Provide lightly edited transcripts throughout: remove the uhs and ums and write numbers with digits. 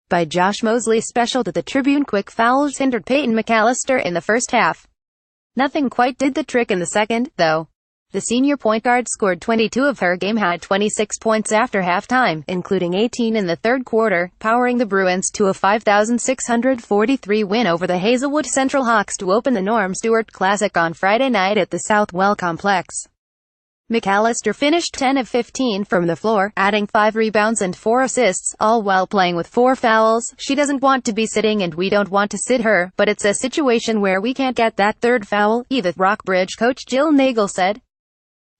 by Josh MosleySpecial to the Tribune. Quick fouls hindered Payton McCallister in the first half. Nothing quite did the trick in the second, though. The senior point guard scored 22 of her game-high 26 points after halftime, including 18 in the third quarter, powering the Bruins to a 5,643 win over the Hazelwood Central Hawks to open the Norm Stewart Classic on Friday night at the Southwell Complex. McCallister finished 10 of 15 from the floor, adding 5 rebounds and 4 assists, all while playing with 4 fouls. She doesn't want to be sitting and we don't want to sit her, but it's a situation where we can't get that third foul either, Rockbridge coach Jill Nagel said.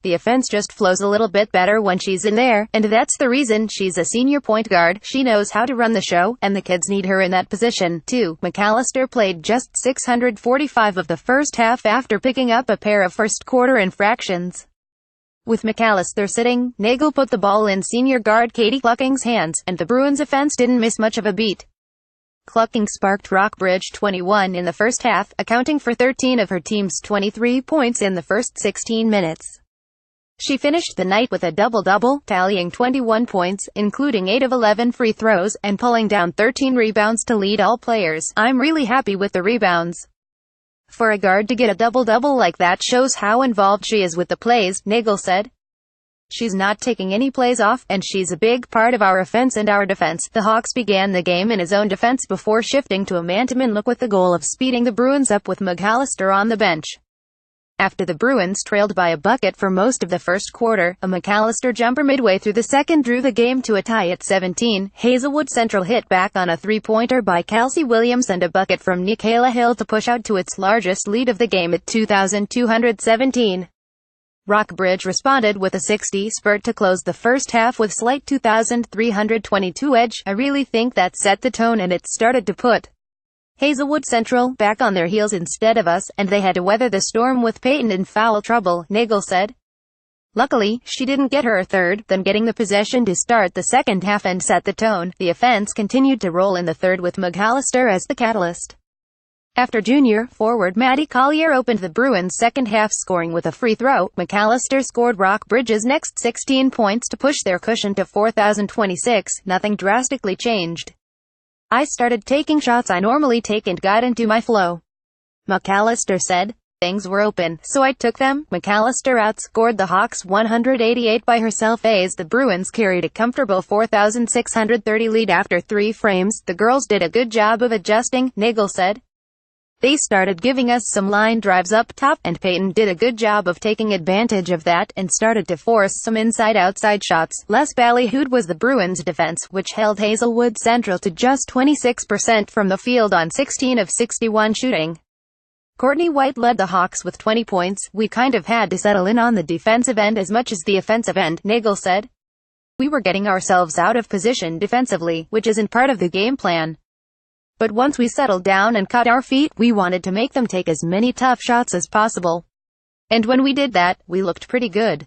The offense just flows a little bit better when she's in there, and that's the reason she's a senior point guard. She knows how to run the show, and the kids need her in that position, too. McCallister played just 645 of the first half after picking up a pair of first-quarter infractions. With McCallister sitting, Nagel put the ball in senior guard Katie Clucking's hands, and the Bruins offense didn't miss much of a beat. Clucking sparked Rockbridge 21 in the first half, accounting for 13 of her team's 23 points in the first 16 minutes. She finished the night with a double-double, tallying 21 points, including 8 of 11 free throws, and pulling down 13 rebounds to lead all players. "I'm really happy with the rebounds. For a guard to get a double-double like that shows how involved she is with the plays," Nagel said. "She's not taking any plays off, and she's a big part of our offense and our defense." The Hawks began the game in a zone defense before shifting to a man-to-man look with the goal of speeding the Bruins up with McCallister on the bench. After the Bruins trailed by a bucket for most of the first quarter, a McCallister jumper midway through the second drew the game to a tie at 17. Hazelwood Central hit back on a three-pointer by Kelsey Williams and a bucket from Nikayla Hill to push out to its largest lead of the game at 2,217. Rockbridge responded with a 60 spurt to close the first half with slight 2,322 edge. "I really think that set the tone and it started to put Hazelwood Central back on their heels instead of us, and they had to weather the storm with Payton in foul trouble," Nagel said. "Luckily, she didn't get her third, then getting the possession to start the second half and set the tone." The offense continued to roll in the third with McCallister as the catalyst. After junior forward Maddie Collier opened the Bruins' second half scoring with a free throw, McCallister scored Rockbridge's next 16 points to push their cushion to 4,026. "Nothing drastically changed. I started taking shots I normally take and got into my flow," McCallister said. "Things were open, so I took them." McCallister outscored the Hawks 188 by herself as the Bruins carried a comfortable 4,630 lead after 3 frames. "The girls did a good job of adjusting," Nagel said. "They started giving us some line drives up top, and Payton did a good job of taking advantage of that, and started to force some inside-outside shots." Less ballyhooed was the Bruins' defense, which held Hazelwood Central to just 26% from the field on 16 of 61 shooting. Courtney White led the Hawks with 20 points. "We kind of had to settle in on the defensive end as much as the offensive end," Nagel said. "We were getting ourselves out of position defensively, which isn't part of the game plan. But once we settled down and caught our feet, we wanted to make them take as many tough shots as possible. And when we did that, we looked pretty good."